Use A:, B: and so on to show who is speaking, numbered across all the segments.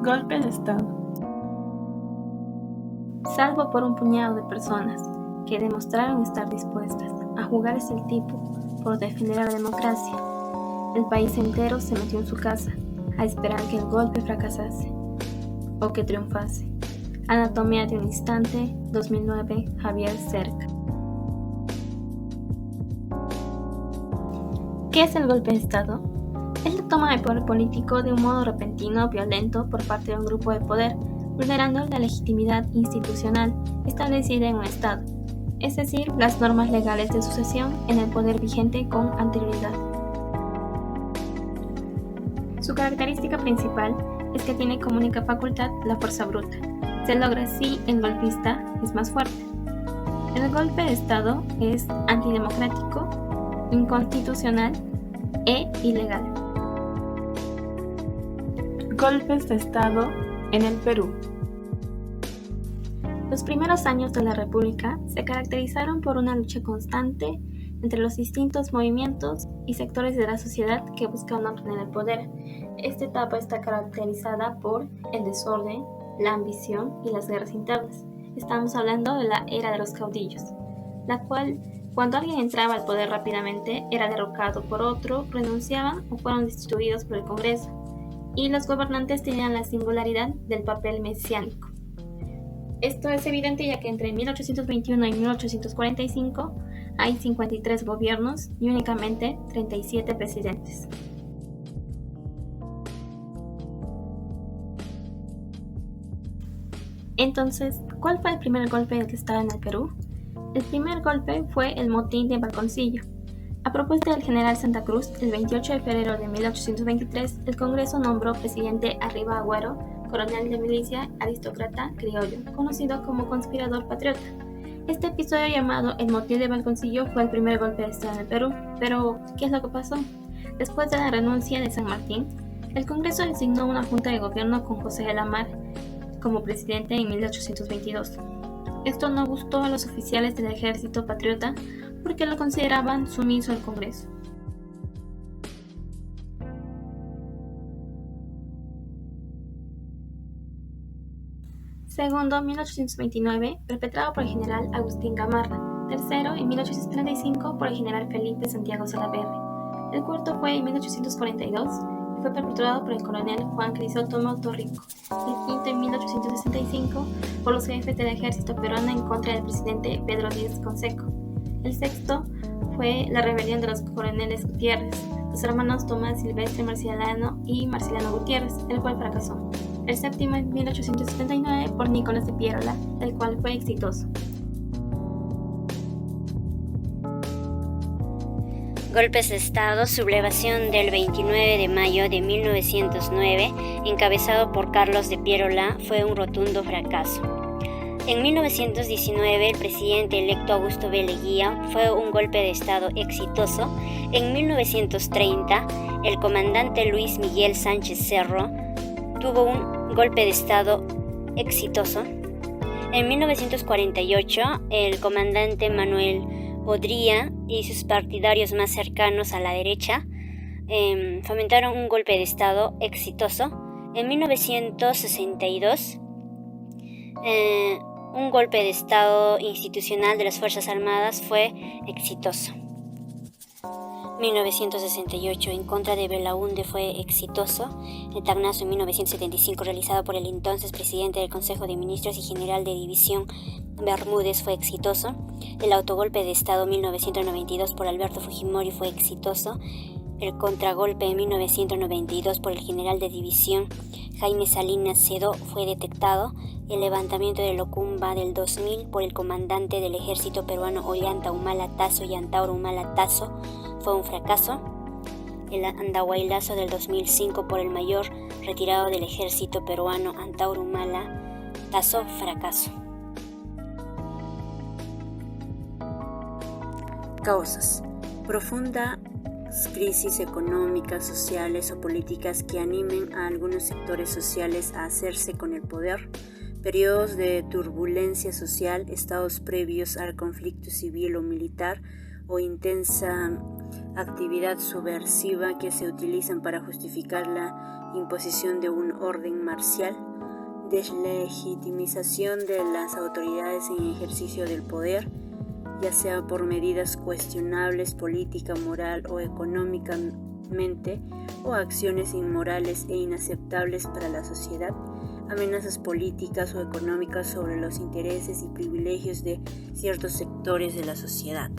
A: Golpe de Estado.
B: Salvo por un puñado de personas que demostraron estar dispuestas a jugarse el tipo por defender a la democracia, el país entero se metió en su casa a esperar que el golpe fracasase o que triunfase. Anatomía de un instante, 2009, Javier Cerca. ¿Qué es el golpe de Estado? Es la toma de poder político de un modo repentino, violento, por parte de un grupo de poder, vulnerando la legitimidad institucional establecida en un Estado, es decir, las normas legales de sucesión en el poder vigente con anterioridad. Su característica principal es que tiene como única facultad la fuerza bruta. Se logra así el golpista es más fuerte. El golpe de Estado es antidemocrático, inconstitucional e ilegal.
A: Golpes de Estado en el Perú.
B: Los primeros años de la República se caracterizaron por una lucha constante entre los distintos movimientos y sectores de la sociedad que buscaban obtener el poder. Esta etapa está caracterizada por el desorden, la ambición y las guerras internas. Estamos hablando de la era de los caudillos, la cual, cuando alguien entraba al poder rápidamente, era derrocado por otro, renunciaban o fueron destituidos por el Congreso, y los gobernantes tenían la singularidad del papel mesiánico. Esto es evidente ya que entre 1821 y 1845 hay 53 gobiernos y únicamente 37 presidentes. Entonces, ¿cuál fue el primer golpe de Estado en el Perú? El primer golpe fue el motín de Balconcillo. A propuesta del general Santa Cruz, el 28 de febrero de 1823, el Congreso nombró presidente a Riva Agüero, coronel de milicia, aristócrata criollo, conocido como conspirador patriota. Este episodio llamado el motín de Balconcillo fue el primer golpe de Estado en el Perú. Pero, ¿qué es lo que pasó? Después de la renuncia de San Martín, el Congreso designó una junta de gobierno con José de la Mar como presidente en 1822. Esto no gustó a los oficiales del ejército patriota porque lo consideraban sumiso al Congreso. Segundo, 1829, perpetrado por el general Agustín Gamarra. Tercero, en 1835, por el general Felipe Santiago Salaverry. El cuarto fue en 1842 y fue perpetrado por el coronel Juan Crisóstomo Torrico. El quinto, en 1865, por los jefes del ejército peruano en contra del presidente Pedro Díaz Canseco. El sexto fue la rebelión de los coroneles Gutiérrez, los hermanos Tomás Silvestre Marciliano y Marciliano Gutiérrez, el cual fracasó. El séptimo en 1879 por Nicolás de Pierola, el cual fue exitoso.
C: Golpes de Estado, sublevación del 29 de mayo de 1909, encabezado por Carlos de Pierola, fue un rotundo fracaso. En 1919, el presidente electo Augusto B. Leguía fue un golpe de Estado exitoso. En 1930, el comandante Luis Miguel Sánchez Cerro tuvo un golpe de Estado exitoso. En 1948, el comandante Manuel Odría y sus partidarios más cercanos a la derecha fomentaron un golpe de Estado exitoso. En 1962, un golpe de Estado institucional de las Fuerzas Armadas fue exitoso. 1968 en contra de Belaúnde fue exitoso. El tagnazo en 1975 realizado por el entonces presidente del Consejo de Ministros y general de división Bermúdez fue exitoso. El autogolpe de Estado 1992 por Alberto Fujimori fue exitoso. El contragolpe en 1992 por el general de división Jaime Salinas Sedó fue detectado. El levantamiento de Locumba del 2000 por el comandante del ejército peruano Ollanta Humala Tazo y Antauro Humala Tazo fue un fracaso. El Andahuaylazo del 2005 por el mayor retirado del ejército peruano Antauro Humala Tazo, fracaso.
D: Causas. Profundas crisis económicas, sociales o políticas que animen a algunos sectores sociales a hacerse con el poder. Periodos de turbulencia social, estados previos al conflicto civil o militar o intensa actividad subversiva que se utilizan para justificar la imposición de un orden marcial, deslegitimización de las autoridades en ejercicio del poder, ya sea por medidas cuestionables política, moral o económicamente, o acciones inmorales e inaceptables para la sociedad, amenazas políticas o económicas sobre los intereses y privilegios de ciertos sectores de la sociedad.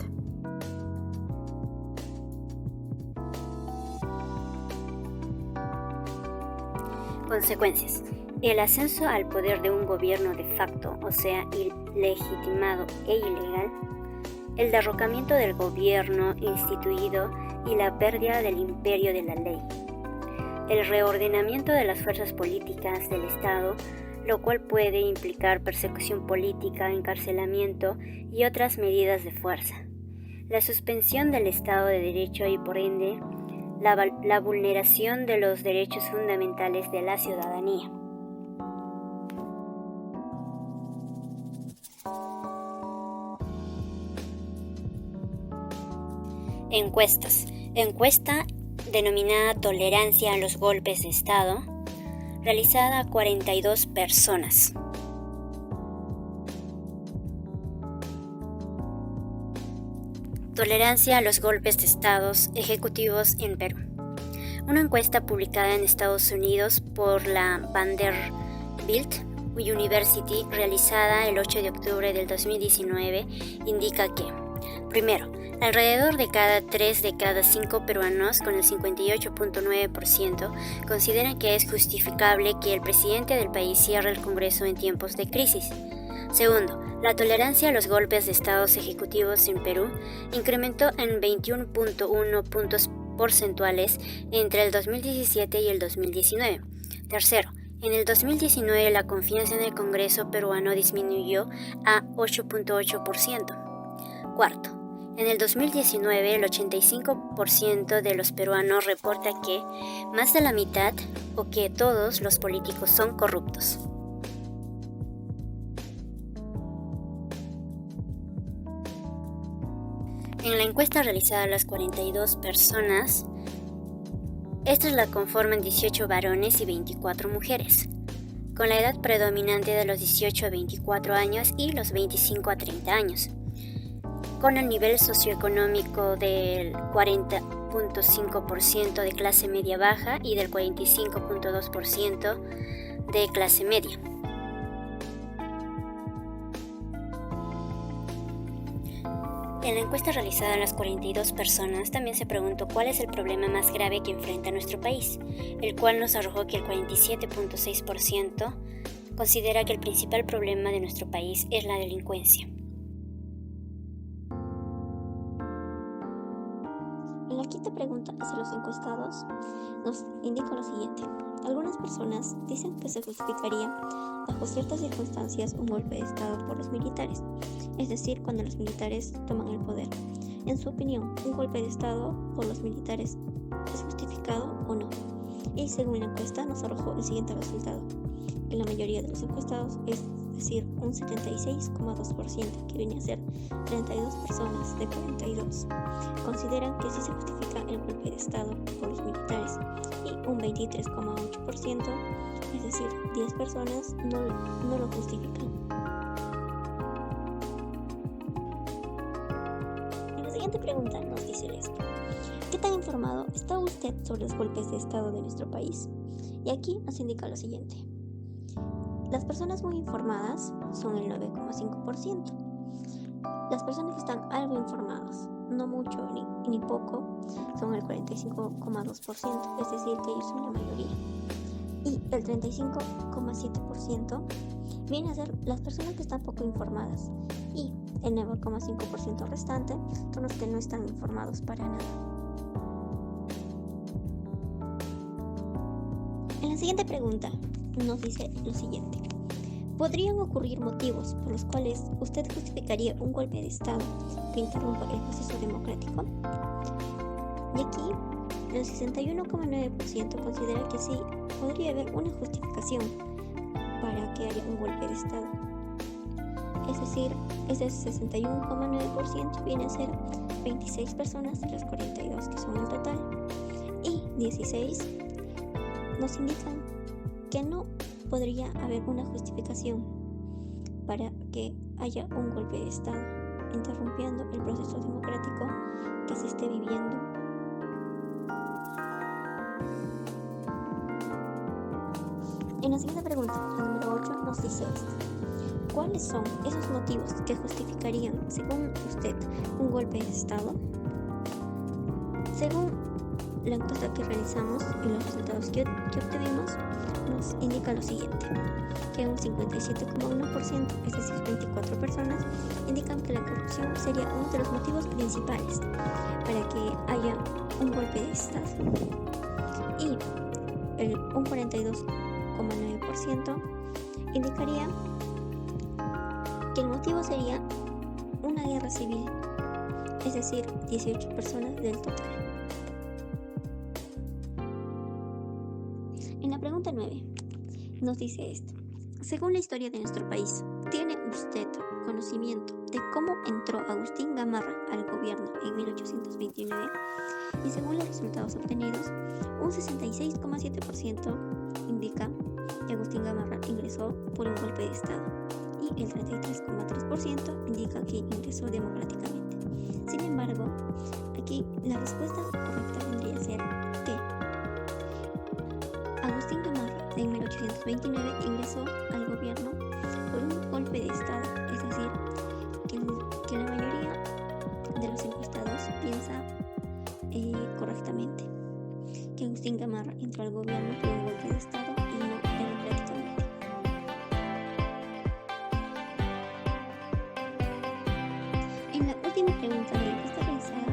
C: Consecuencias. El ascenso al poder de un gobierno de facto, o sea, ilegitimado e ilegal, el derrocamiento del gobierno instituido y la pérdida del imperio de la ley, el reordenamiento de las fuerzas políticas del Estado, lo cual puede implicar persecución política, encarcelamiento y otras medidas de fuerza, la suspensión del Estado de Derecho y por ende la vulneración de los derechos fundamentales de la ciudadanía. Encuestas. Encuesta denominada Tolerancia a los golpes de Estado, realizada a 42 personas. Tolerancia a los golpes de Estado ejecutivos en Perú. Una encuesta publicada en Estados Unidos por la Vanderbilt University, realizada el 8 de octubre del 2019, indica que, primero, alrededor de 3 de cada 5 peruanos, con el 58.9%, consideran que es justificable que el presidente del país cierre el Congreso en tiempos de crisis. Segundo, la tolerancia a los golpes de Estado ejecutivos en Perú incrementó en 21.1 puntos porcentuales entre el 2017 y el 2019. Tercero, en el 2019 la confianza en el Congreso peruano disminuyó a 8.8%. Cuarto, en el 2019 el 85% de los peruanos reporta que más de la mitad o que todos los políticos son corruptos. En la encuesta realizada a las 42 personas, estas la conforman 18 varones y 24 mujeres, con la edad predominante de los 18 a 24 años y los 25 a 30 años, con el nivel socioeconómico del 40.5% de clase media baja y del 45.2% de clase media. En la encuesta realizada a las 42 personas también se preguntó cuál es el problema más grave que enfrenta nuestro país, el cual nos arrojó que el 47.6% considera que el principal problema de nuestro país es la delincuencia.
B: En la quinta pregunta hacia los encuestados nos indica lo siguiente. Algunas personas dicen que se justificaría bajo ciertas circunstancias un golpe de Estado por los militares, es decir, cuando los militares toman el poder. En su opinión, ¿un golpe de Estado por los militares es justificado o no? Y según la encuesta nos arrojó el siguiente resultado. En la mayoría de los encuestados, es decir, un 76,2%, que viene a ser 32 personas de 42, consideran que sí se justifica el golpe de Estado por los militares, y un 23,8%, es decir, 10 personas no lo justifican. En la siguiente pregunta nos dice esto. ¿Qué tan informado está usted sobre los golpes de Estado de nuestro país? Y aquí nos indica lo siguiente. Las personas muy informadas son el 9,5%. Las personas que están algo informadas, no mucho ni poco, son el 45,2%, es decir, que ellos son la mayoría. Y el 35,7% viene a ser las personas que están poco informadas. Y el 9,5% restante son los que no están informados para nada. En la siguiente pregunta nos dice lo siguiente. ¿Podrían ocurrir motivos por los cuales usted justificaría un golpe de Estado que interrumpa el proceso democrático? Y aquí, el 61,9% considera que sí podría haber una justificación para que haya un golpe de Estado. Es decir, ese 61,9% viene a ser 26 personas de las 42 que son el total, y 16
C: nos indican que no podría haber una justificación para que haya un golpe de Estado, interrumpiendo el proceso democrático que se esté viviendo. En la siguiente pregunta, la número 8, nos dice esto: ¿cuáles son esos motivos que justificarían, según usted, un golpe de Estado? Según la encuesta que realizamos y los resultados que obtuvimos, nos indica lo siguiente: que un 57,1%, es decir, 24 personas, indican que la corrupción sería uno de los motivos principales para que haya un golpe de Estado, y un 42,9% indicaría que el motivo sería una guerra civil, es decir, 18 personas del total. En la pregunta 9 nos dice esto: según la historia de nuestro país, ¿tiene usted conocimiento de cómo entró Agustín Gamarra al gobierno en 1829? Y según los resultados obtenidos, un 66,7% indica que Agustín Gamarra ingresó por un golpe de Estado y el 33,3% indica que ingresó democráticamente. Sin embargo, aquí la respuesta correcta vendría a ser que Agustín Gamarra en 1829 ingresó al gobierno por un golpe de Estado, es decir, que la mayoría de los encuestados piensa correctamente que Agustín Gamarra entró al gobierno por un golpe de Estado y no democráticamente. En la última pregunta de la encuesta realizada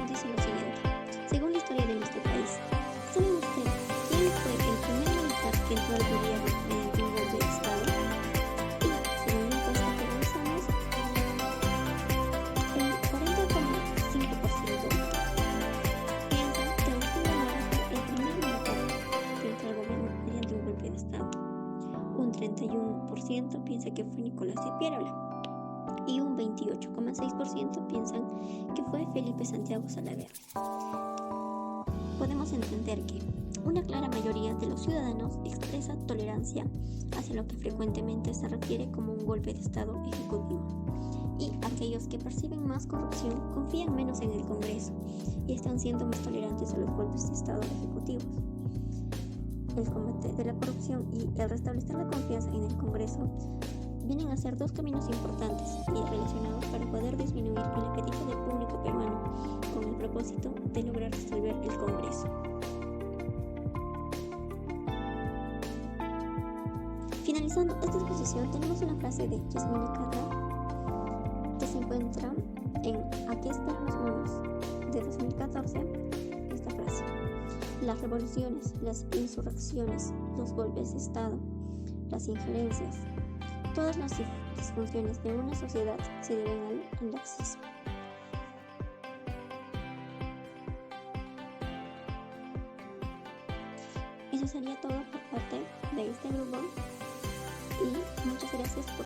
C: nos dice lo siguiente: según la historia de nuestro país, ¿sabe usted quién fue el primer militar que entró al gobierno mediante un golpe de Estado? Y según la encuesta que realizamos, el 40,5% piensa que Agustín Gamarra fue el primer militar que entró al gobierno mediante un golpe de Estado. Un 31% piensa que fue Nicolás de Piérola y un 28,6% piensan que fue Felipe Santiago Salaverry. Podemos entender que una clara mayoría de los ciudadanos expresa tolerancia hacia lo que frecuentemente se refiere como un golpe de Estado ejecutivo, y aquellos que perciben más corrupción confían menos en el Congreso y están siendo más tolerantes a los golpes de Estado ejecutivos. El combate de la corrupción y el restablecer la confianza en el Congreso vienen a ser dos caminos importantes y relacionados para poder disminuir el apetito del público peruano con el propósito de lograr resolver el Congreso. Finalizando esta exposición, tenemos una frase de Yasmina Carra que se encuentra en Aquí están los monos de 2014. Esta frase: las revoluciones, las insurrecciones, los golpes de Estado, las injerencias, todas las disfunciones de una sociedad se deben al laxismo. Eso sería todo por parte de este grupo y muchas gracias por